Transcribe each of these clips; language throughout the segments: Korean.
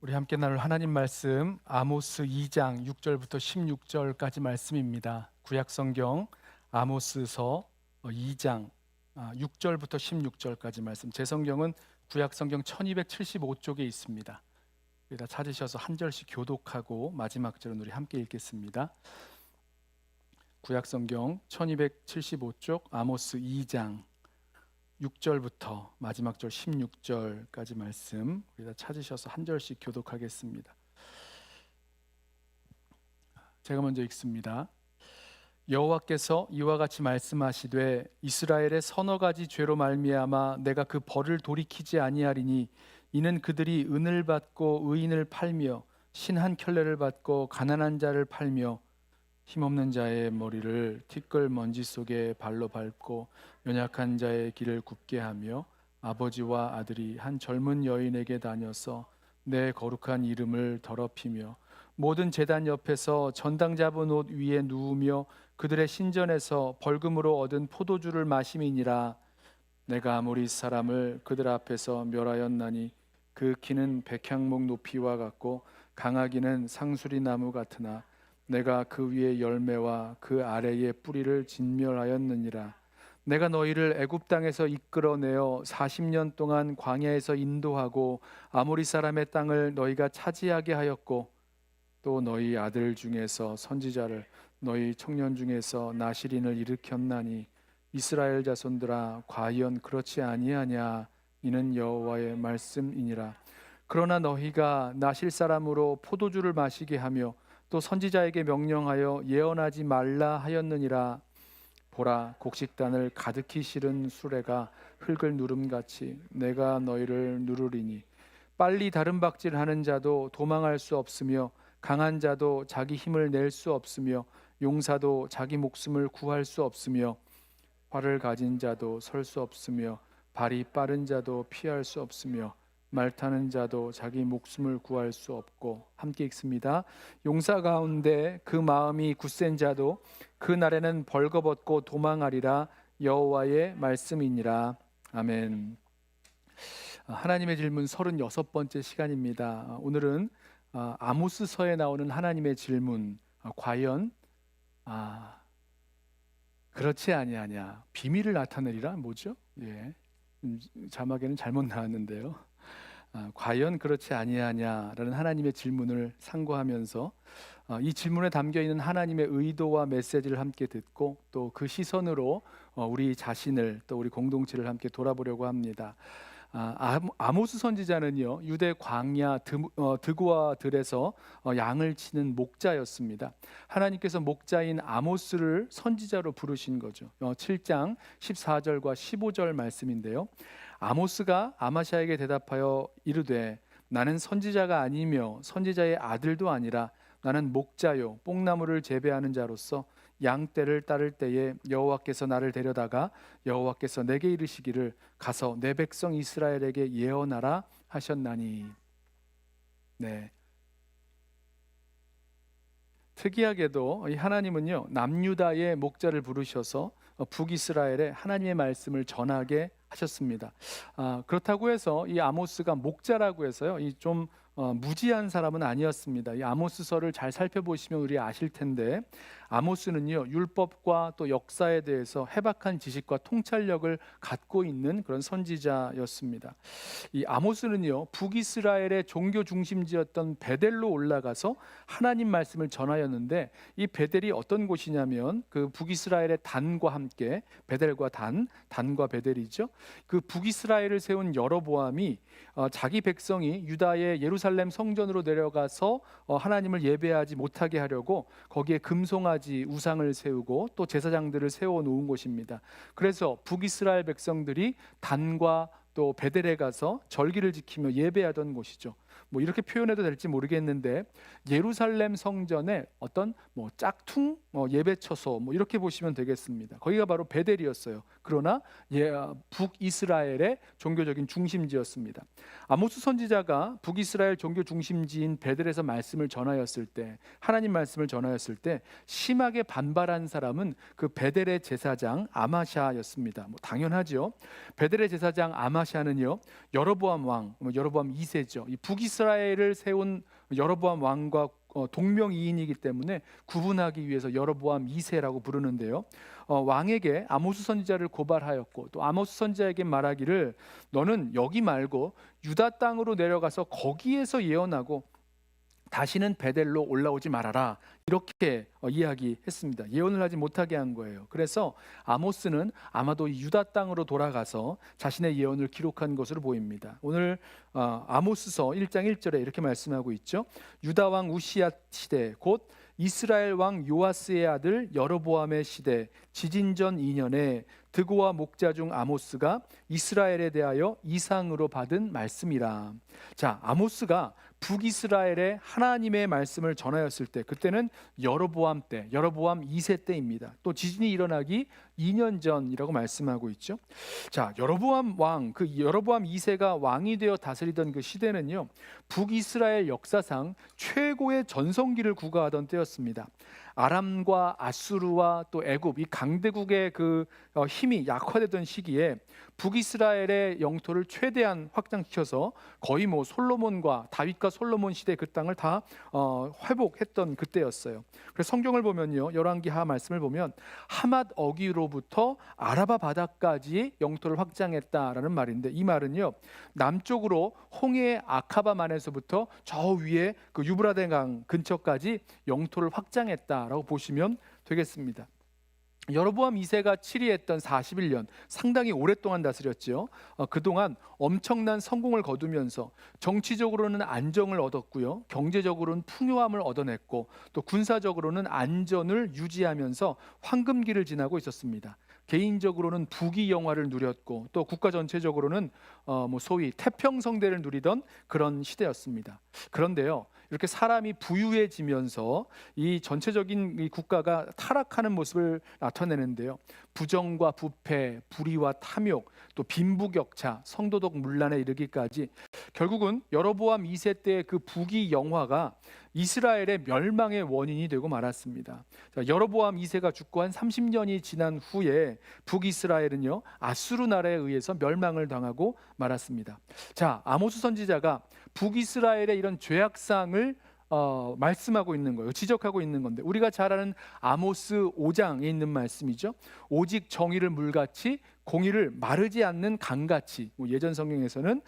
우리 함께 나눌 하나님 말씀 아모스 2장 6절부터 16절까지 말씀입니다. 구약 성경 아모스서 2장 6절부터 16절까지 말씀. 제 성경은 구약 성경 1275쪽에 있습니다. 여기다 찾으셔서 한 절씩 교독하고 마지막 절은 우리 함께 읽겠습니다. 구약 성경 1275쪽 아모스 2장 6절부터 마지막 절 16절까지 말씀 우리가 찾으셔서 한 절씩 교독하겠습니다. 제가 먼저 읽습니다. 여호와께서 이와 같이 말씀하시되 이스라엘의 서너 가지 죄로 말미암아 내가 그 벌을 돌이키지 아니하리니 이는 그들이 은을 받고 의인을 팔며 신 한 켤레를 받고 가난한 자를 팔며 힘없는 자의 머리를 티끌 먼지 속에 발로 밟고 연약한 자의 길을 굽게 하며 아버지와 아들이 한 젊은 여인에게 다녀서 내 거룩한 이름을 더럽히며 모든 제단 옆에서 전당 잡은 옷 위에 누우며 그들의 신전에서 벌금으로 얻은 포도주를 마심이니라. 내가 아모리 사람을 그들 앞에서 멸하였나니 그 키는 백향목 높이와 같고 강하기는 상수리 나무 같으나 내가 그 위에 열매와 그 아래에 뿌리를 진멸하였느니라. 내가 너희를 애굽 땅에서 이끌어내어 40년 동안 광야에서 인도하고 아모리 사람의 땅을 너희가 차지하게 하였고 또 너희 아들 중에서 선지자를 너희 청년 중에서 나실인을 일으켰나니 이스라엘 자손들아 과연 그렇지 아니하냐. 이는 여호와의 말씀이니라. 그러나 너희가 나실 사람으로 포도주를 마시게 하며 또 선지자에게 명령하여 예언하지 말라 하였느니라. 보라, 곡식단을 가득히 실은 수레가 흙을 누름같이 내가 너희를 누르리니 빨리 다른 박질하는 자도 도망할 수 없으며 강한 자도 자기 힘을 낼 수 없으며 용사도 자기 목숨을 구할 수 없으며 활을 가진 자도 설 수 없으며 발이 빠른 자도 피할 수 없으며 말 타는 자도 자기 목숨을 구할 수 없고. 함께 읽습니다. 용사 가운데 그 마음이 굳센 자도 그 날에는 벌거벗고 도망하리라. 여호와의 말씀이니라. 아멘. 하나님의 질문 36번째 시간입니다. 오늘은 아모스서에 나오는 하나님의 질문, 과연 그렇지 아니하냐, 비밀을 나타내리라. 뭐죠? 자막에는 잘못 나왔는데요. 과연 그렇지 아니하냐라는 하나님의 질문을 상고하면서 이 질문에 담겨 있는 하나님의 의도와 메시지를 함께 듣고 또 그 시선으로 우리 자신을 또 우리 공동체를 함께 돌아보려고 합니다. 아모스 선지자는요, 유대 광야 드고와 들에서 양을 치는 목자였습니다. 하나님께서 목자인 아모스를 선지자로 부르신 거죠. 7장 14절과 15절 말씀인데요. 아모스가 아마샤에게 대답하여 이르되 나는 선지자가 아니며 선지자의 아들도 아니라 나는 목자요 뽕나무를 재배하는 자로서 양떼를 따를 때에 여호와께서 나를 데려다가 여호와께서 내게 이르시기를 가서 내 백성 이스라엘에게 예언하라 하셨나니. 네. 특이하게도 하나님은요 남유다의 목자를 부르셔서 북이스라엘에 하나님의 말씀을 전하게 하셨습니다. 그렇다고 해서 이 아모스가 목자라고 해서요 좀 무지한 사람은 아니었습니다. 이 아모스서를 잘 살펴보시면 우리 아실 텐데 아모스는요 율법과 또 역사에 대해서 해박한 지식과 통찰력을 갖고 있는 그런 선지자였습니다. 이 아모스는요 북이스라엘의 종교 중심지였던 베델로 올라가서 하나님 말씀을 전하였는데 이 베델이 어떤 곳이냐면 그 북이스라엘의 단과 함께 베델과 단과 베델이죠. 그 북이스라엘을 세운 여로보암이 자기 백성이 유다의 예루살렘 성전으로 내려가서 하나님을 예배하지 못하게 하려고 거기에 금송아지 우상을 세우고 또 제사장들을 세워 놓은 곳입니다. 그래서 북이스라엘 백성들이 단과 또 베델에 가서 절기를 지키며 예배하던 곳이죠. 뭐 이렇게 표현해도 될지 모르겠는데 예루살렘 성전에 어떤 짝퉁 예배처소 이렇게 보시면 되겠습니다. 거기가 바로 베델이었어요. 그러나 북이스라엘의 종교적인 중심지였습니다. 아모스 선지자가 북이스라엘 종교 중심지인 베델에서 말씀을 전하였을 때, 하나님 말씀을 전하였을 때 심하게 반발한 사람은 그 베델의 제사장 아마샤였습니다. 당연하죠. 베델의 제사장 아마샤 아마시아는요 여로보암 왕, 여로보암 2세죠. 이 북이스라엘을 세운 여로보암 왕과 동명이인이기 때문에 구분하기 위해서 여로보암 2세라고 부르는데요. 왕에게 아모스 선지자를 고발하였고 또 아모스 선지자에게 말하기를 너는 여기 말고 유다 땅으로 내려가서 거기에서 예언하고 다시는 베델로 올라오지 말아라, 이렇게 이야기했습니다. 예언을 하지 못하게 한 거예요. 그래서 아모스는 아마도 이 유다 땅으로 돌아가서 자신의 예언을 기록한 것으로 보입니다. 오늘 아모스서 1장 1절에 이렇게 말씀하고 있죠. 유다 왕 우시야 시대 곧 이스라엘 왕 요아스의 아들 여로보암의 시대 지진전 2년에 드고와 목자 중 아모스가 이스라엘에 대하여 이상으로 받은 말씀이라. 자, 아모스가 북이스라엘에 하나님의 말씀을 전하였을 때, 그때는 여로보암 때, 여로보암 2세 때입니다. 또 지진이 일어나기 2년 전이라고 말씀하고 있죠. 자, 여로보암 왕, 그 여로보암 2세가 왕이 되어 다스리던 그 시대는요, 북이스라엘 역사상 최고의 전성기를 구가하던 때였습니다. 아람과 아수르와 또 애굽, 이 강대국의 그 힘이 약화되던 시기에 북이스라엘의 영토를 최대한 확장시켜서 거의 뭐 솔로몬과 다윗과 솔로몬 시대 그 땅을 다 회복했던 그때였어요. 그래서 성경을 보면요, 열왕기하 말씀을 보면 하맛 어기로부터 아라바 바다까지 영토를 확장했다라는 말인데, 이 말은요 남쪽으로 홍해 아카바만에서부터 저 위에 그 유브라데 강 근처까지 영토를 확장했다라고 보시면 되겠습니다. 여로보암 2세가 치리했던 41년, 상당히 오랫동안 다스렸죠. 그동안 엄청난 성공을 거두면서 정치적으로는 안정을 얻었고요, 경제적으로는 풍요함을 얻어냈고 또 군사적으로는 안전을 유지하면서 황금기를 지나고 있었습니다. 개인적으로는 부귀 영화를 누렸고 또 국가 전체적으로는 소위 태평성대를 누리던 그런 시대였습니다. 그런데요, 이렇게 사람이 부유해지면서 이 전체적인 이 국가가 타락하는 모습을 나타내는데요, 부정과 부패, 불의와 탐욕, 또 빈부격차, 성도덕 문란에 이르기까지 결국은 여로보암 2세 때의 그 부귀 영화가 이스라엘의 멸망의 원인이 되고 말았습니다. 자, 여로보암 2세가 죽고 한 30년이 지난 후에 북이스라엘은요 아수르 나라에 의해서 멸망을 당하고 말았습니다. 자, 아모스 선지자가 북이스라엘의 이런 죄악상을 말씀하고 있는 거예요. 지적하고 있는 건데, 우리가 잘 아는 아모스 5장에 있는 말씀이죠. 오직 정의를 물같이 공의를 마르지 않는 강같이, 예전 성경에서는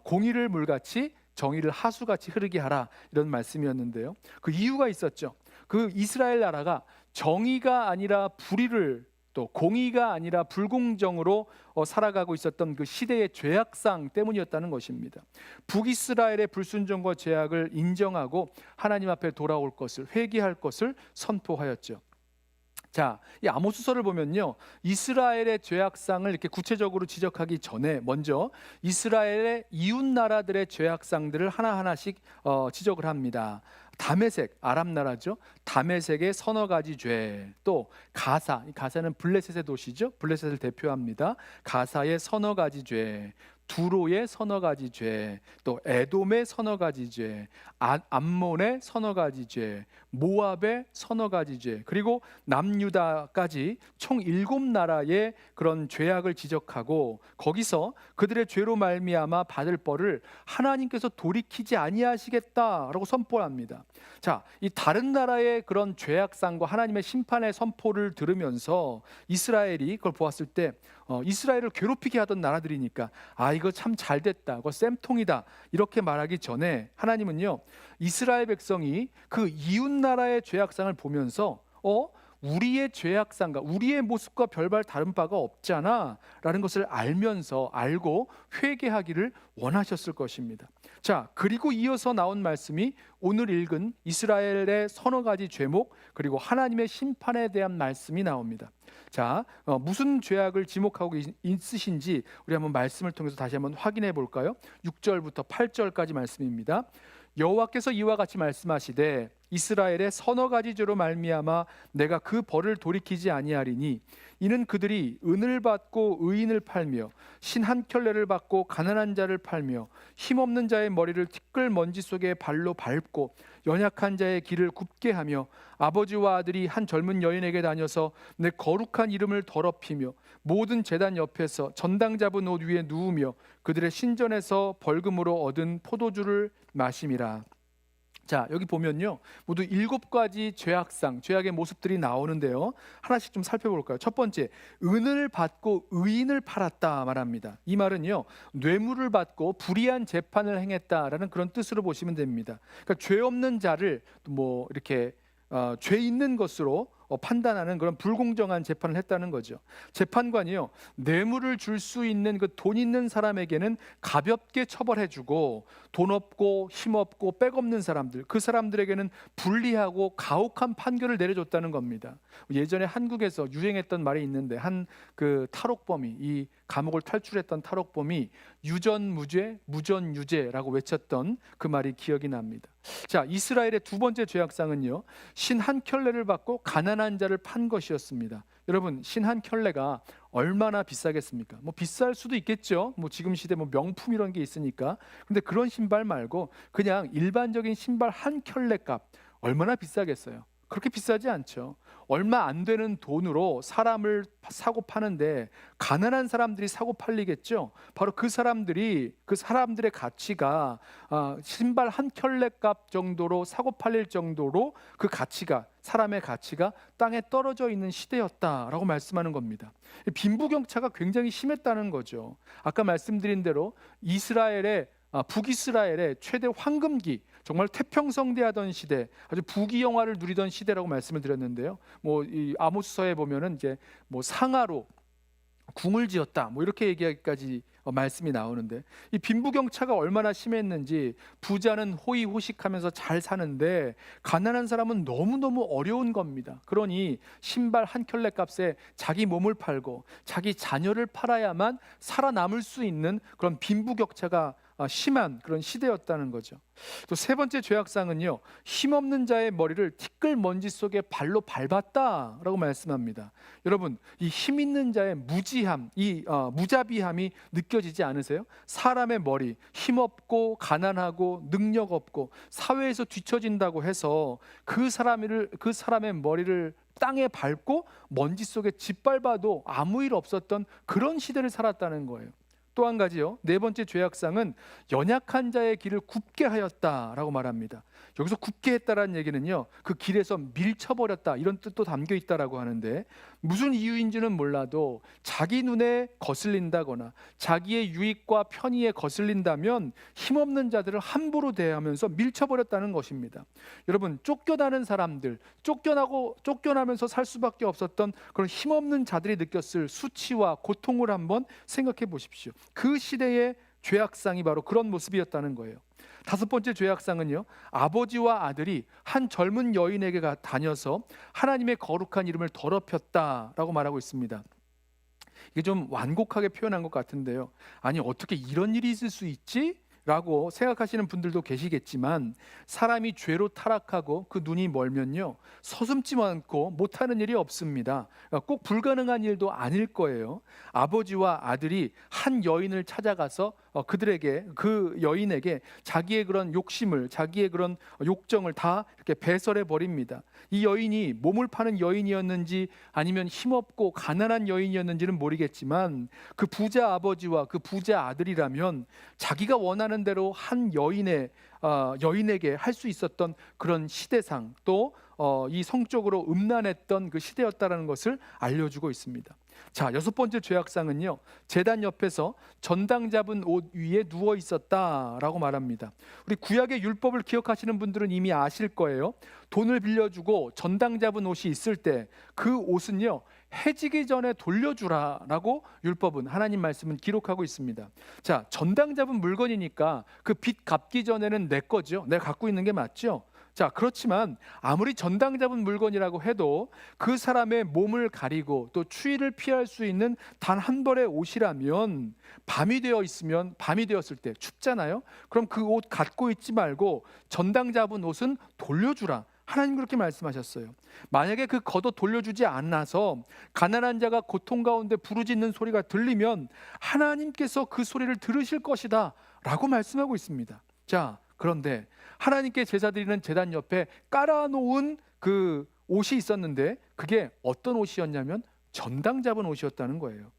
공의를 물같이 정의를 하수같이 흐르게 하라, 이런 말씀이었는데요. 그 이유가 있었죠. 그 이스라엘 나라가 정의가 아니라 불의를, 또 공의가 아니라 불공정으로 살아가고 있었던 그 시대의 죄악상 때문이었다는 것입니다. 북이스라엘의 불순종과 죄악을 인정하고 하나님 앞에 돌아올 것을, 회개할 것을 선포하였죠. 자, 이 아모스서를 보면요, 이스라엘의 죄악상을 이렇게 구체적으로 지적하기 전에 먼저 이스라엘의 이웃 나라들의 죄악상들을 하나하나씩 지적을 합니다. 다메섹, 아람 나라죠. 다메섹의 서너 가지 죄, 또 가사, 가사는 블레셋의 도시죠. 블레셋을 대표합니다. 가사의 서너 가지 죄, 두로의 서너 가지 죄, 또 에돔의 서너 가지 죄, 암몬의 서너 가지 죄, 모압의 서너 가지 죄, 그리고 남유다까지 총 7나라의 그런 죄악을 지적하고 거기서 그들의 죄로 말미암아 받을 벌을 하나님께서 돌이키지 아니하시겠다라고 선포합니다. 자, 이 다른 나라의 그런 죄악상과 하나님의 심판의 선포를 들으면서 이스라엘이 그걸 보았을 때 이스라엘을 괴롭히게 하던 나라들이니까 이거 참 잘됐다, 그거 쌤통이다, 이렇게 말하기 전에 하나님은요 이스라엘 백성이 그 이웃 나라의 죄악상을 보면서 우리의 죄악상과 우리의 모습과 별반 다른 바가 없잖아 라는 것을 알고 회개하기를 원하셨을 것입니다. 자, 그리고 이어서 나온 말씀이 오늘 읽은 이스라엘의 서너 가지 죄목, 그리고 하나님의 심판에 대한 말씀이 나옵니다. 자, 무슨 죄악을 지목하고 있으신지 우리 한번 말씀을 통해서 다시 한번 확인해 볼까요? 6절부터 8절까지 말씀입니다. 여호와께서 이와 같이 말씀하시되 이스라엘의 서너 가지 죄로 말미암아 내가 그 벌을 돌이키지 아니하리니 이는 그들이 은을 받고 의인을 팔며 신 한 켤레를 받고 가난한 자를 팔며 힘없는 자의 머리를 티끌 먼지 속에 발로 밟고 연약한 자의 길을 굽게 하며 아버지와 아들이 한 젊은 여인에게 다녀서 내 거룩한 이름을 더럽히며 모든 제단 옆에서 전당 잡은 옷 위에 누우며 그들의 신전에서 벌금으로 얻은 포도주를 마심이라. 자, 여기 보면요, 모두 7가지 죄악상, 죄악의 모습들이 나오는데요, 하나씩 좀 살펴볼까요? 첫 번째, 은을 받고 의인을 팔았다 말합니다. 이 말은요, 뇌물을 받고 불의한 재판을 행했다라는 그런 뜻으로 보시면 됩니다. 그러니까 죄 없는 자를 뭐 이렇게 죄 있는 것으로 판단하는 그런 불공정한 재판을 했다는 거죠. 재판관이요, 뇌물을 줄 수 있는 그 돈 있는 사람에게는 가볍게 처벌해주고 돈 없고 힘 없고 빽 없는 사람들, 그 사람들에게는 불리하고 가혹한 판결을 내려줬다는 겁니다. 예전에 한국에서 유행했던 말이 있는데, 한 그 탈옥범이, 이 감옥을 탈출했던 탈옥범이 유전무죄, 무전유죄라고 외쳤던 그 말이 기억이 납니다. 자, 이스라엘의 두 번째 죄악상은요, 신 한 켤레를 받고 가난한 자를 판 것이었습니다. 여러분, 신 한 켤레가 얼마나 비싸겠습니까? 뭐 비쌀 수도 있겠죠. 뭐 지금 시대 뭐 명품 이런 게 있으니까. 근데 그런 신발 말고 그냥 일반적인 신발 한 켤레 값 얼마나 비싸겠어요? 그렇게 비싸지 않죠. 얼마 안 되는 돈으로 사람을 사고 파는데 가난한 사람들이 사고 팔리겠죠. 바로 그 사람들의 가치가 신발 한 켤레 값 정도로 사고 팔릴 정도로 그 가치가, 사람의 가치가 땅에 떨어져 있는 시대였다라고 말씀하는 겁니다. 빈부격차가 굉장히 심했다는 거죠. 아까 말씀드린 대로 북이스라엘의 최대 황금기, 정말 태평성대하던 시대, 아주 부귀영화를 누리던 시대라고 말씀을 드렸는데요. 뭐 이 아모스서에 보면은 이제 뭐 상하로 궁을 지었다, 뭐 이렇게 얘기하기까지 말씀이 나오는데, 이 빈부격차가 얼마나 심했는지, 부자는 호의호식하면서 잘 사는데 가난한 사람은 너무너무 어려운 겁니다. 그러니 신발 한 켤레 값에 자기 몸을 팔고 자기 자녀를 팔아야만 살아남을 수 있는 그런 빈부격차가 심한 그런 시대였다는 거죠. 또 세 번째 죄악상은요, 힘없는 자의 머리를 티끌 먼지 속에 발로 밟았다라고 말씀합니다. 여러분, 이 힘 있는 자의 무지함, 이 무자비함이 느껴지지 않으세요? 사람의 머리, 힘없고 가난하고 능력 없고 사회에서 뒤처진다고 해서 그 사람의 머리를 땅에 밟고 먼지 속에 짓밟아도 아무 일 없었던 그런 시대를 살았다는 거예요. 또 한 가지요, 네 번째 죄악상은 연약한 자의 길을 굽게 하였다라고 말합니다. 여기서 굽게 했다라는 얘기는요, 그 길에서 밀쳐버렸다, 이런 뜻도 담겨 있다라고 하는데, 무슨 이유인지는 몰라도 자기 눈에 거슬린다거나 자기의 유익과 편의에 거슬린다면 힘없는 자들을 함부로 대하면서 밀쳐버렸다는 것입니다. 여러분, 쫓겨나는 사람들, 쫓겨나면서 살 수밖에 없었던 그런 힘없는 자들이 느꼈을 수치와 고통을 한번 생각해 보십시오. 그 시대의 죄악상이 바로 그런 모습이었다는 거예요. 다섯 번째 죄악상은요, 아버지와 아들이 한 젊은 여인에게 다녀서 하나님의 거룩한 이름을 더럽혔다라고 말하고 있습니다. 이게 좀 완곡하게 표현한 것 같은데요, 아니 어떻게 이런 일이 있을 수 있지? 라고 생각하시는 분들도 계시겠지만, 사람이 죄로 타락하고 그 눈이 멀면요, 서슴지 않고 못하는 일이 없습니다. 꼭 불가능한 일도 아닐 거예요. 아버지와 아들이 한 여인을 찾아가서 그 여인에게 자기의 그런 욕심을, 자기의 그런 욕정을 다 이렇게 배설해 버립니다. 이 여인이 몸을 파는 여인이었는지 아니면 힘없고 가난한 여인이었는지는 모르겠지만, 그 부자 아버지와 그 부자 아들이라면 자기가 원하는 대로 한 여인에게 할 수 있었던 그런 시대상, 또 이 성적으로 음란했던 그 시대였다라는 것을 알려주고 있습니다. 자, 여섯 번째 죄악상은요, 제단 옆에서 전당 잡은 옷 위에 누워 있었다라고 말합니다. 우리 구약의 율법을 기억하시는 분들은 이미 아실 거예요. 돈을 빌려주고 전당 잡은 옷이 있을 때 그 옷은요, 해지기 전에 돌려주라라고 율법은, 하나님 말씀은 기록하고 있습니다. 자, 전당 잡은 물건이니까 그 빚 갚기 전에는 내 거죠. 내가 갖고 있는 게 맞죠. 자, 그렇지만 아무리 전당 잡은 물건이라고 해도 그 사람의 몸을 가리고 또 추위를 피할 수 있는 단 한 벌의 옷이라면, 밤이 되었을 때 춥잖아요. 그럼 그 옷 갖고 있지 말고 전당 잡은 옷은 돌려주라, 하나님 그렇게 말씀하셨어요. 만약에 그 겉옷 돌려주지 않아서 가난한 자가 고통 가운데 부르짖는 소리가 들리면 하나님께서 그 소리를 들으실 것이다 라고 말씀하고 있습니다. 자, 그런데 하나님께 제사 드리는 제단 옆에 깔아놓은 그 옷이 있었는데 그게 어떤 옷이었냐면 전당 잡은 옷이었다는 거예요.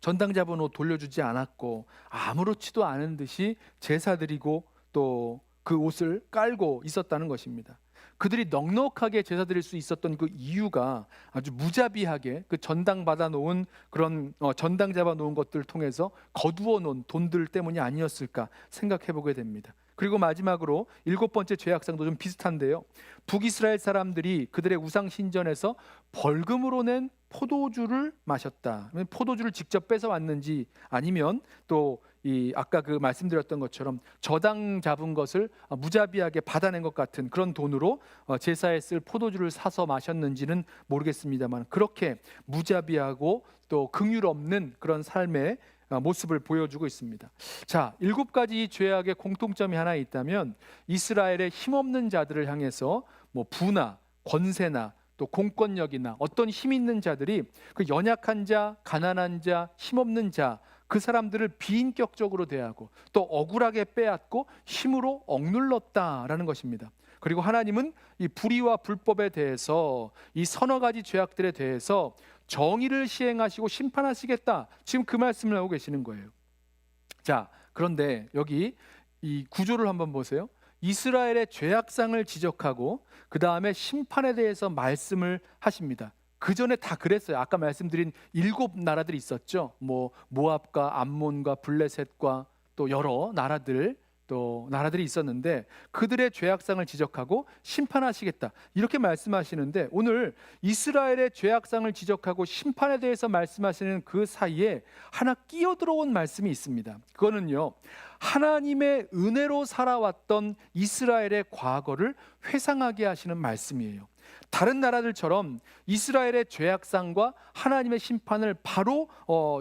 전당 잡은 옷 돌려주지 않았고 아무렇지도 않은 듯이 제사 드리고 또 그 옷을 깔고 있었다는 것입니다. 그들이 넉넉하게 제사 드릴 수 있었던 그 이유가 아주 무자비하게 그 전당 받아 놓은 그런 전당 잡아 놓은 것들을 통해서 거두어 놓은 돈들 때문이 아니었을까 생각해 보게 됩니다. 그리고 마지막으로 7번째 죄악상도 좀 비슷한데요. 북이스라엘 사람들이 그들의 우상 신전에서 벌금으로 낸 포도주를 마셨다. 포도주를 직접 뺏어 왔는지 아니면 또 이 아까 그 말씀드렸던 것처럼 저당 잡은 것을 무자비하게 받아낸 것 같은 그런 돈으로 제사에 쓸 포도주를 사서 마셨는지는 모르겠습니다만 그렇게 무자비하고 또 긍휼 없는 그런 삶의 모습을 보여주고 있습니다. 자, 7가지 죄악의 공통점이 하나 있다면 이스라엘의 힘없는 자들을 향해서 뭐 부나 권세나 또 공권력이나 어떤 힘 있는 자들이 그 연약한 자, 가난한 자, 힘없는 자 그 사람들을 비인격적으로 대하고 또 억울하게 빼앗고 힘으로 억눌렀다라는 것입니다. 그리고 하나님은 이 불의와 불법에 대해서 이 서너 가지 죄악들에 대해서 정의를 시행하시고 심판하시겠다. 지금 그 말씀을 하고 계시는 거예요. 자, 그런데 여기 이 구조를 한번 보세요. 이스라엘의 죄악상을 지적하고 그 다음에 심판에 대해서 말씀을 하십니다. 그 전에 다 그랬어요. 아까 말씀드린 7나라들이 있었죠. 뭐 모압과 암몬과 블레셋과 또 여러 나라들이 있었는데 그들의 죄악상을 지적하고 심판하시겠다 이렇게 말씀하시는데 오늘 이스라엘의 죄악상을 지적하고 심판에 대해서 말씀하시는 그 사이에 하나 끼어들어온 말씀이 있습니다. 그거는요, 하나님의 은혜로 살아왔던 이스라엘의 과거를 회상하게 하시는 말씀이에요. 다른 나라들처럼 이스라엘의 죄악상과 하나님의 심판을 바로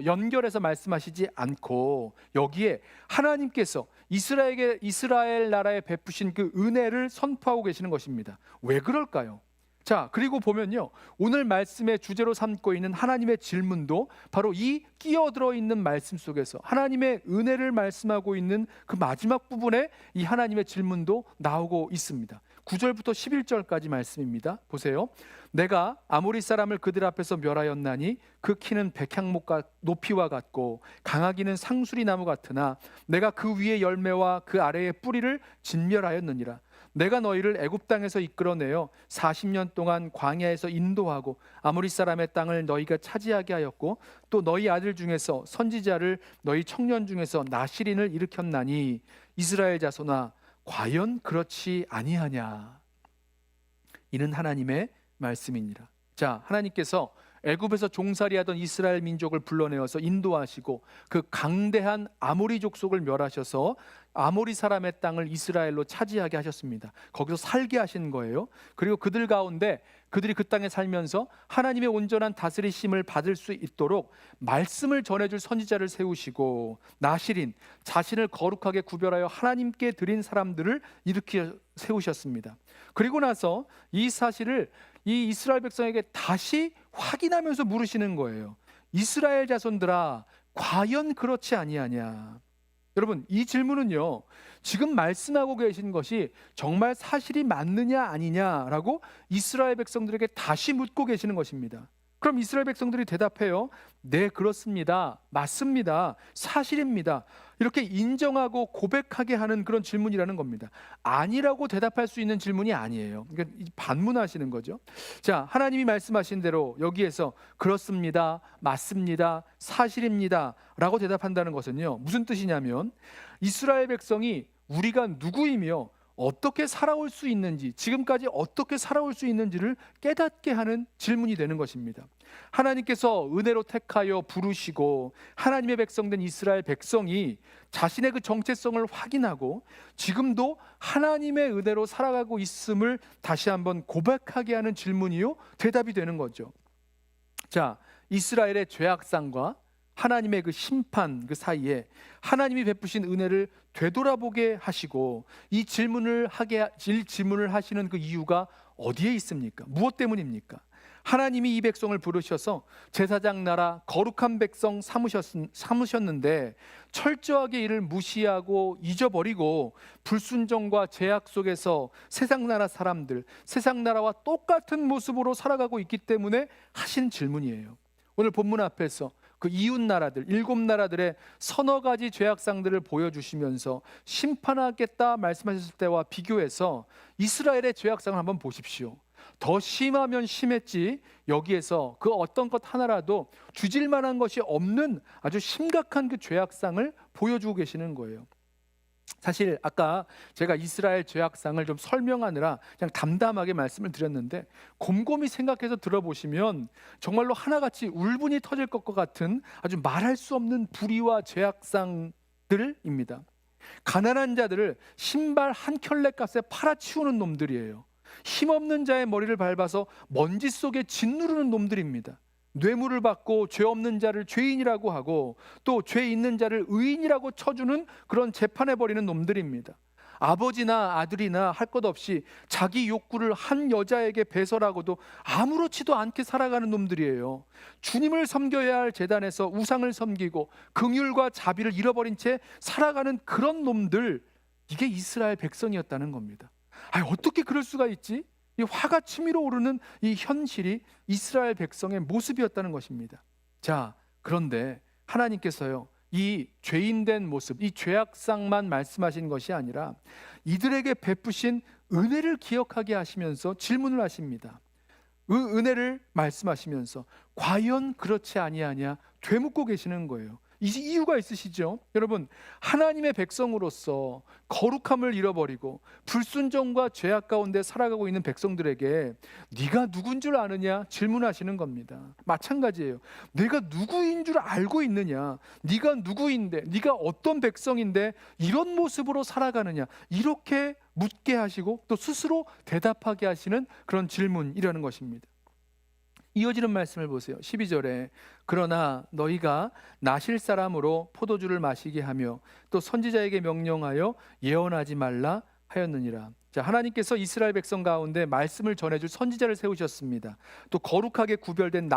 연결해서 말씀하시지 않고 여기에 하나님께서 이스라엘 나라에 베푸신 그 은혜를 선포하고 계시는 것입니다. 왜 그럴까요? 자, 그리고 보면요, 오늘 말씀의 주제로 삼고 있는 하나님의 질문도 바로 이 끼어들어 있는 말씀 속에서 하나님의 은혜를 말씀하고 있는 그 마지막 부분에 이 하나님의 질문도 나오고 있습니다. 9절부터 11절까지 말씀입니다. 보세요. 내가 아모리 사람을 그들 앞에서 멸하였나니 그 키는 백향목과 높이와 같고 강하기는 상수리 나무 같으나 내가 그 위의 열매와 그 아래의 뿌리를 진멸하였느니라. 내가 너희를 애굽 땅에서 이끌어내어 40년 동안 광야에서 인도하고 아모리 사람의 땅을 너희가 차지하게 하였고 또 너희 아들 중에서 선지자를 너희 청년 중에서 나실인을 일으켰나니 이스라엘 자손아 과연 그렇지 아니하냐. 이는 하나님의 말씀이니라. 자, 하나님께서 애굽에서 종살이하던 이스라엘 민족을 불러내어서 인도하시고 그 강대한 아모리 족속을 멸하셔서 아모리 사람의 땅을 이스라엘로 차지하게 하셨습니다. 거기서 살게 하신 거예요. 그리고 그들 가운데 그들이 그 땅에 살면서 하나님의 온전한 다스리심을 받을 수 있도록 말씀을 전해줄 선지자를 세우시고 나실인 자신을 거룩하게 구별하여 하나님께 드린 사람들을 일으켜 세우셨습니다. 그리고 나서 이 사실을 이 이스라엘 백성에게 다시 확인하면서 물으시는 거예요. 이스라엘 자손들아 과연 그렇지 아니하냐. 여러분, 이 질문은요, 지금 말씀하고 계신 것이 정말 사실이 맞느냐 아니냐라고 이스라엘 백성들에게 다시 묻고 계시는 것입니다. 그럼 이스라엘 백성들이 대답해요. 네, 그렇습니다. 맞습니다. 사실입니다. 이렇게 인정하고 고백하게 하는 그런 질문이라는 겁니다. 아니라고 대답할 수 있는 질문이 아니에요. 그러니까 반문하시는 거죠. 자, 하나님이 말씀하신 대로 여기에서 그렇습니다. 맞습니다. 사실입니다. 라고 대답한다는 것은요, 무슨 뜻이냐면 이스라엘 백성이 우리가 누구이며 어떻게 살아올 수 있는지, 지금까지 어떻게 살아올 수 있는지를 깨닫게 하는 질문이 되는 것입니다. 하나님께서 은혜로 택하여 부르시고 하나님의 백성된 이스라엘 백성이 자신의 그 정체성을 확인하고 지금도 하나님의 은혜로 살아가고 있음을 다시 한번 고백하게 하는 질문이요, 대답이 되는 거죠. 자, 이스라엘의 죄악상과 하나님의 그 심판 그 사이에 하나님이 베푸신 은혜를 되돌아보게 하시고 이 질문을 하시는 그 이유가 어디에 있습니까? 무엇 때문입니까? 하나님이 이 백성을 부르셔서 제사장 나라 거룩한 백성 삼으셨는데 철저하게 이를 무시하고 잊어버리고 불순종과 죄악 속에서 세상 나라 사람들, 세상 나라와 똑같은 모습으로 살아가고 있기 때문에 하신 질문이에요. 오늘 본문 앞에서 그 이웃 나라들, 7나라들의 서너 가지 죄악상들을 보여주시면서 심판하겠다 말씀하셨을 때와 비교해서 이스라엘의 죄악상을 한번 보십시오. 더 심하면 심했지 여기에서 그 어떤 것 하나라도 주질 만한 것이 없는 아주 심각한 그 죄악상을 보여주고 계시는 거예요. 사실 아까 제가 이스라엘 죄악상을 좀 설명하느라 그냥 담담하게 말씀을 드렸는데 곰곰이 생각해서 들어보시면 정말로 하나같이 울분이 터질 것과 같은 아주 말할 수 없는 불의와 죄악상들입니다. 가난한 자들을 신발 한 켤레 값에 팔아치우는 놈들이에요. 힘없는 자의 머리를 밟아서 먼지 속에 짓누르는 놈들입니다. 뇌물을 받고 죄 없는 자를 죄인이라고 하고 또 죄 있는 자를 의인이라고 쳐주는 그런 재판해버리는 놈들입니다. 아버지나 아들이나 할 것 없이 자기 욕구를 한 여자에게 배설하고도 아무렇지도 않게 살아가는 놈들이에요. 주님을 섬겨야 할 제단에서 우상을 섬기고 긍휼과 자비를 잃어버린 채 살아가는 그런 놈들, 이게 이스라엘 백성이었다는 겁니다. 어떻게 그럴 수가 있지? 이 화가 치밀어 오르는 이 현실이 이스라엘 백성의 모습이었다는 것입니다. 자, 그런데 하나님께서요, 이 죄인된 모습, 이 죄악상만 말씀하신 것이 아니라 이들에게 베푸신 은혜를 기억하게 하시면서 질문을 하십니다. 은혜를 말씀하시면서 과연 그렇지 아니하냐 되묻고 계시는 거예요. 이유가 있으시죠? 여러분, 하나님의 백성으로서 거룩함을 잃어버리고 불순종과 죄악 가운데 살아가고 있는 백성들에게 네가 누군 줄 아느냐 질문하시는 겁니다. 마찬가지예요. 내가 누구인 줄 알고 있느냐, 네가 누구인데, 네가 어떤 백성인데 이런 모습으로 살아가느냐, 이렇게 묻게 하시고 또 스스로 대답하게 하시는 그런 질문이라는 것입니다. 이어지는 말씀을 보세요. 12절에 그러나 너희가 나실 사람으로 포도주를 마시게 하며 또 선지자에게 명령하여 예언하지 말라 하였느니라. 자, 하나님께서 이스라엘 백성 가운데 말씀을 전해줄 선지자를 세우셨습니다. 또 거룩하게 구별된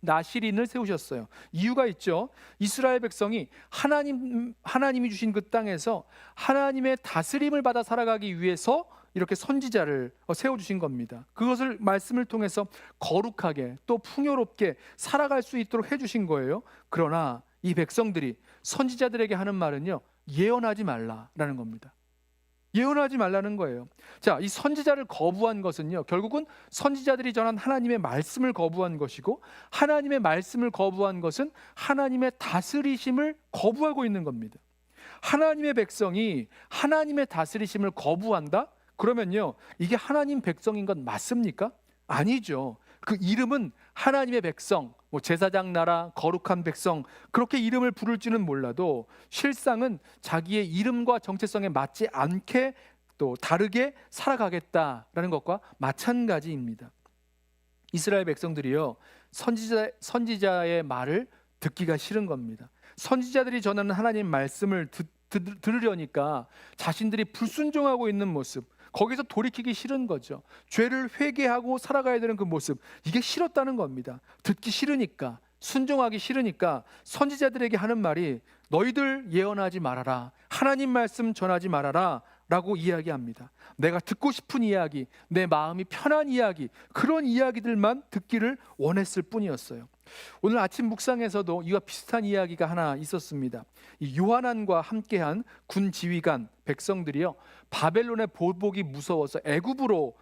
나실인을 세우셨어요. 이유가 있죠. 이스라엘 백성이 하나님이 주신 그 땅에서 하나님의 다스림을 받아 살아가기 위해서 이렇게 선지자를 세워주신 겁니다. 그것을 말씀을 통해서 거룩하게 또 풍요롭게 살아갈 수 있도록 해주신 거예요. 그러나 이 백성들이 선지자들에게 하는 말은요, 예언하지 말라라는 겁니다. 예언하지 말라는 거예요. 자, 이 선지자를 거부한 것은요, 결국은 선지자들이 전한 하나님의 말씀을 거부한 것이고, 하나님의 말씀을 거부한 것은 하나님의 다스리심을 거부하고 있는 겁니다. 하나님의 백성이 하나님의 다스리심을 거부한다? 그러면요, 이게 하나님 백성인 건 맞습니까? 아니죠. 그 이름은 하나님의 백성, 제사장 나라, 거룩한 백성, 그렇게 이름을 부를지는 몰라도 실상은 자기의 이름과 정체성에 맞지 않게 또 다르게 살아가겠다라는 것과 마찬가지입니다. 이스라엘 백성들이요, 선지자의 말을 듣기가 싫은 겁니다. 선지자들이 전하는 하나님 말씀을 들으려니까 자신들이 불순종하고 있는 모습, 거기서 돌이키기 싫은 거죠. 죄를 회개하고 살아가야 되는 그 모습, 이게 싫었다는 겁니다. 듣기 싫으니까, 순종하기 싫으니까 선지자들에게 하는 말이 너희들 예언하지 말아라, 하나님 말씀 전하지 말아라 라고 이야기합니다. 내가 듣고 싶은 이야기, 내 마음이 편한 이야기, 그런 이야기들만 듣기를 원했을 뿐이었어요. 오늘 아침 묵상에서도 이와 비슷한 이야기가 하나 있었습니다. 이 요하난과 함께한 군 지휘관 백성들이요, 바벨론의 보복이 무서워서 애굽으로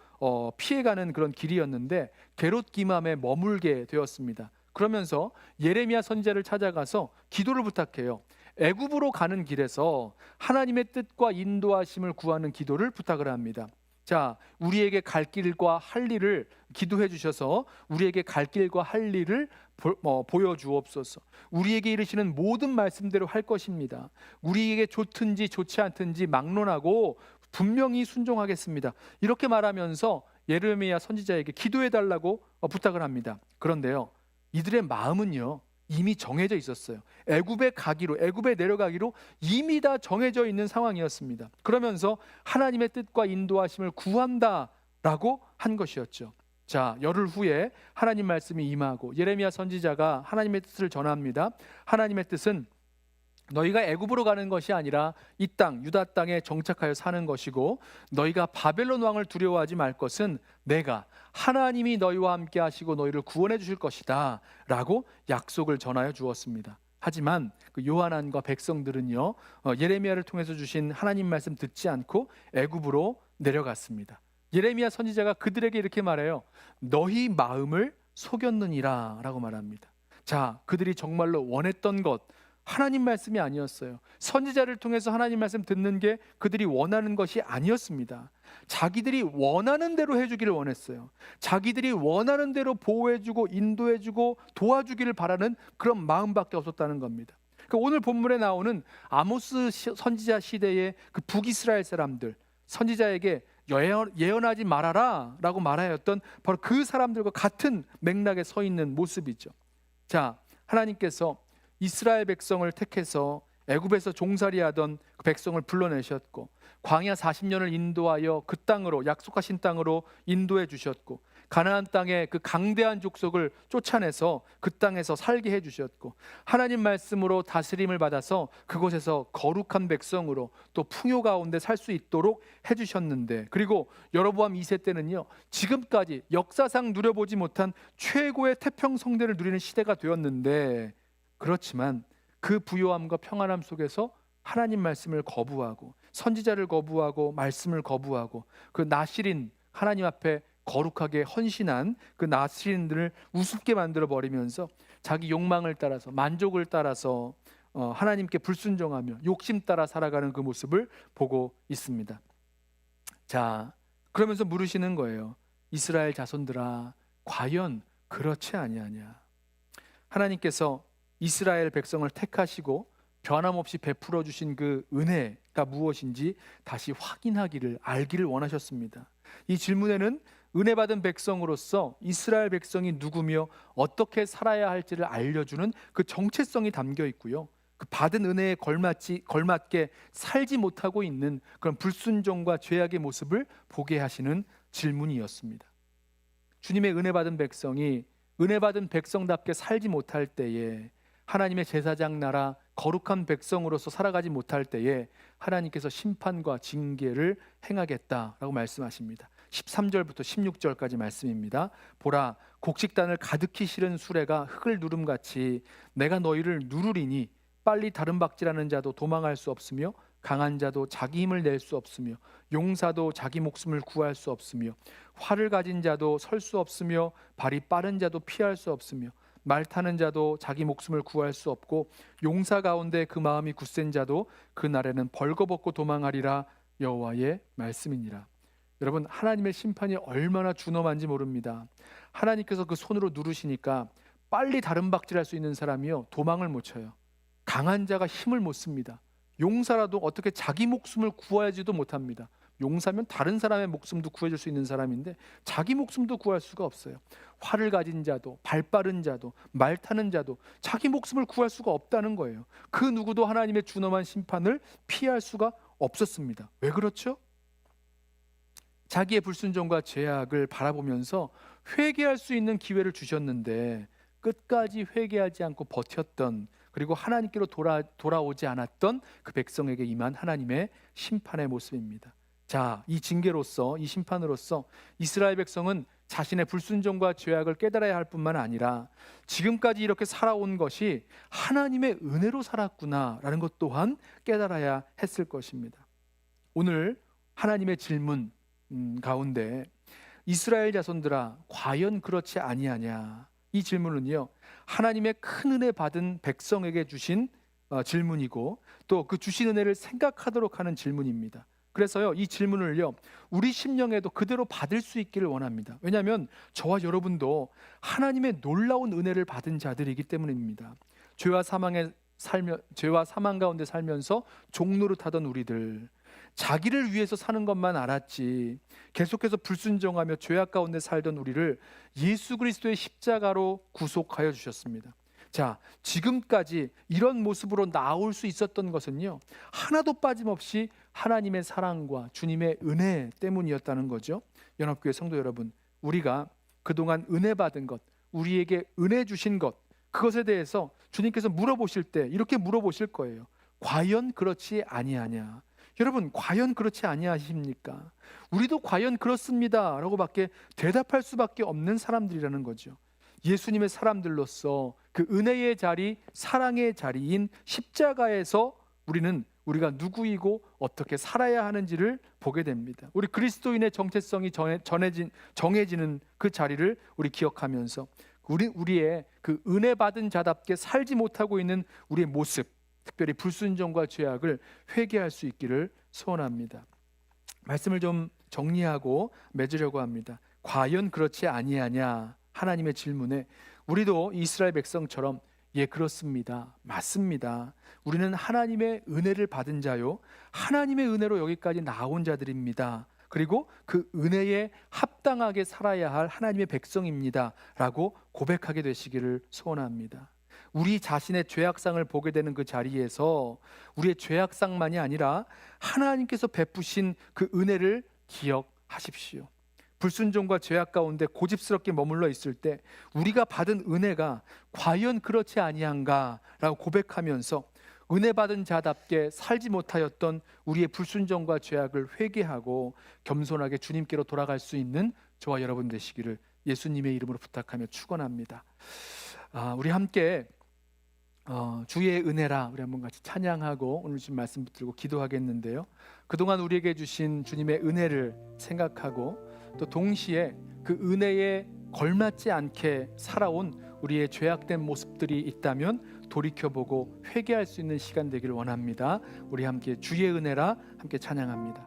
피해가는 그런 길이었는데 게롯 기맘에 머물게 되었습니다. 그러면서 예레미야 선지자를 찾아가서 기도를 부탁해요. 애굽으로 가는 길에서 하나님의 뜻과 인도하심을 구하는 기도를 부탁을 합니다. 자, 우리에게 갈 길과 할 일을 기도해 주셔서 우리에게 갈 길과 할 일을 보여주옵소서. 우리에게 이르시는 모든 말씀대로 할 것입니다. 우리에게 좋든지 좋지 않든지 막론하고 분명히 순종하겠습니다. 이렇게 말하면서 예레미야 선지자에게 기도해 달라고 부탁을 합니다. 그런데요, 이들의 마음은요, 이미 정해져 있었어요. 애굽에 가기로, 애굽에 내려가기로 이미 다 정해져 있는 상황이었습니다. 그러면서 하나님의 뜻과 인도하심을 구한다라고 한 것이었죠. 자, 열흘 후에 하나님 말씀이 임하고 예레미야 선지자가 하나님의 뜻을 전합니다. 하나님의 뜻은 너희가 애굽으로 가는 것이 아니라 이 땅 유다 땅에 정착하여 사는 것이고, 너희가 바벨론 왕을 두려워하지 말 것은 내가 하나님이 너희와 함께 하시고 너희를 구원해 주실 것이다 라고 약속을 전하여 주었습니다. 하지만 그 요한안과 백성들은요, 예레미야를 통해서 주신 하나님 말씀 듣지 않고 애굽으로 내려갔습니다. 예레미야 선지자가 그들에게 이렇게 말해요. 너희 마음을 속였느니라 라고 말합니다. 자, 그들이 정말로 원했던 것, 하나님 말씀이 아니었어요. 선지자를 통해서 하나님 말씀 듣는 게 그들이 원하는 것이 아니었습니다. 자기들이 원하는 대로 해주기를 원했어요. 자기들이 원하는 대로 보호해주고 인도해주고 도와주기를 바라는 그런 마음밖에 없었다는 겁니다. 그러니까 오늘 본문에 나오는 아모스 선지자 시대의 그 북이스라엘 사람들, 선지자에게 예언하지 말아라 라고 말하였던 바로 그 사람들과 같은 맥락에 서 있는 모습이죠. 자, 하나님께서 이스라엘 백성을 택해서 애굽에서 종살이하던 그 백성을 불러내셨고, 광야 40년을 인도하여 그 땅으로, 약속하신 땅으로 인도해 주셨고, 가나안 땅의 그 강대한 족속을 쫓아내서 그 땅에서 살게 해 주셨고, 하나님 말씀으로 다스림을 받아서 그곳에서 거룩한 백성으로 또 풍요 가운데 살 수 있도록 해 주셨는데, 그리고 여로보암 2세 때는요, 지금까지 역사상 누려보지 못한 최고의 태평성대를 누리는 시대가 되었는데, 그렇지만 그 부요함과 평안함 속에서 하나님 말씀을 거부하고 선지자를 거부하고 말씀을 거부하고 그 나실인, 하나님 앞에 거룩하게 헌신한 그 나실인들을 우습게 만들어 버리면서 자기 욕망을 따라서, 만족을 따라서 하나님께 불순종하며 욕심 따라 살아가는 그 모습을 보고 있습니다. 자, 그러면서 물으시는 거예요. 이스라엘 자손들아, 과연 그렇지 아니하냐? 하나님께서 이스라엘 백성을 택하시고 변함없이 베풀어 주신 그 은혜가 무엇인지 다시 확인하기를, 알기를 원하셨습니다. 이 질문에는 은혜 받은 백성으로서 이스라엘 백성이 누구며 어떻게 살아야 할지를 알려주는 그 정체성이 담겨 있고요, 그 받은 은혜에 걸맞게 살지 못하고 있는 그런 불순종과 죄악의 모습을 보게 하시는 질문이었습니다. 주님의 은혜 받은 백성이 은혜 받은 백성답게 살지 못할 때에, 하나님의 제사장 나라 거룩한 백성으로서 살아가지 못할 때에 하나님께서 심판과 징계를 행하겠다라고 말씀하십니다. 13절부터 16절까지 말씀입니다. 보라, 곡식단을 가득히 실은 수레가 흙을 누름같이 내가 너희를 누르리니 빨리 다름박질하는 자도 도망할 수 없으며 강한 자도 자기 힘을 낼 수 없으며 용사도 자기 목숨을 구할 수 없으며 활을 가진 자도 설 수 없으며 발이 빠른 자도 피할 수 없으며 말 타는 자도 자기 목숨을 구할 수 없고 용사 가운데 그 마음이 굳센 자도 그 날에는 벌거벗고 도망하리라. 여호와의 말씀이니라. 여러분, 하나님의 심판이 얼마나 준엄한지 모릅니다. 하나님께서 그 손으로 누르시니까 빨리 다름박질할 수 있는 사람이요, 도망을 못 쳐요. 강한 자가 힘을 못 씁니다. 용사라도 어떻게 자기 목숨을 구하지도 못합니다. 용사면 다른 사람의 목숨도 구해줄 수 있는 사람인데 자기 목숨도 구할 수가 없어요. 활을 가진 자도, 발 빠른 자도, 말 타는 자도 자기 목숨을 구할 수가 없다는 거예요. 그 누구도 하나님의 준엄한 심판을 피할 수가 없었습니다. 왜 그렇죠? 자기의 불순종과 죄악을 바라보면서 회개할 수 있는 기회를 주셨는데 끝까지 회개하지 않고 버텼던, 그리고 하나님께로 돌아오지 않았던 그 백성에게 임한 하나님의 심판의 모습입니다. 자, 이 징계로서, 이 심판으로서 이스라엘 백성은 자신의 불순종과 죄악을 깨달아야 할 뿐만 아니라 지금까지 이렇게 살아온 것이 하나님의 은혜로 살았구나라는 것 또한 깨달아야 했을 것입니다. 오늘 하나님의 질문 가운데 이스라엘 자손들아, 과연 그렇지 아니하냐? 이 질문은요, 하나님의 큰 은혜 받은 백성에게 주신 질문이고 또 그 주신 은혜를 생각하도록 하는 질문입니다. 그래서요, 이 질문을요, 우리 심령에도 그대로 받을 수 있기를 원합니다. 왜냐하면 저와 여러분도 하나님의 놀라운 은혜를 받은 자들이기 때문입니다. 죄와 사망 가운데 살면서 종노릇하던 우리들, 자기를 위해서 사는 것만 알았지 계속해서 불순종하며 죄악 가운데 살던 우리를 예수 그리스도의 십자가로 구속하여 주셨습니다. 자, 지금까지 이런 모습으로 나올 수 있었던 것은요, 하나도 빠짐없이 하나님의 사랑과 주님의 은혜 때문이었다는 거죠. 연합교회 성도 여러분, 우리가 그동안 은혜 받은 것, 우리에게 은혜 주신 것, 그것에 대해서 주님께서 물어보실 때 이렇게 물어보실 거예요. 과연 그렇지 아니하냐? 여러분, 과연 그렇지 아니하십니까? 우리도 과연 그렇습니다 라고밖에 대답할 수밖에 없는 사람들이라는 거죠. 예수님의 사람들로서 그 은혜의 자리, 사랑의 자리인 십자가에서 우리가 누구이고 어떻게 살아야 하는지를 보게 됩니다. 우리 그리스도인의 정체성이 정해지는 그 자리를 우리 기억하면서 우리의 그 은혜 받은 자답게 살지 못하고 있는 우리의 모습, 특별히 불순종과 죄악을 회개할 수 있기를 소원합니다. 말씀을 좀 정리하고 맺으려고 합니다. 과연 그렇지 아니하냐? 하나님의 질문에 우리도 이스라엘 백성처럼 예, 그렇습니다. 맞습니다. 우리는 하나님의 은혜를 받은 자요, 하나님의 은혜로 여기까지 나온 자들입니다. 그리고 그 은혜에 합당하게 살아야 할 하나님의 백성입니다 라고 고백하게 되시기를 소원합니다. 우리 자신의 죄악상을 보게 되는 그 자리에서 우리의 죄악상만이 아니라 하나님께서 베푸신 그 은혜를 기억하십시오. 불순종과 죄악 가운데 고집스럽게 머물러 있을 때 우리가 받은 은혜가 과연 그렇지 아니한가라고 고백하면서 은혜 받은 자답게 살지 못하였던 우리의 불순종과 죄악을 회개하고 겸손하게 주님께로 돌아갈 수 있는 저와 여러분 되시기를 예수님의 이름으로 부탁하며 축원합니다. 우리 함께 주의 은혜라 우리 한번 같이 찬양하고 오늘 주신 말씀 붙들고 기도하겠는데요. 그동안 우리에게 주신 주님의 은혜를 생각하고 또 동시에 그 은혜에 걸맞지 않게 살아온 우리의 죄악된 모습들이 있다면 돌이켜보고 회개할 수 있는 시간 되기를 원합니다. 우리 함께 주의 은혜라 함께 찬양합니다.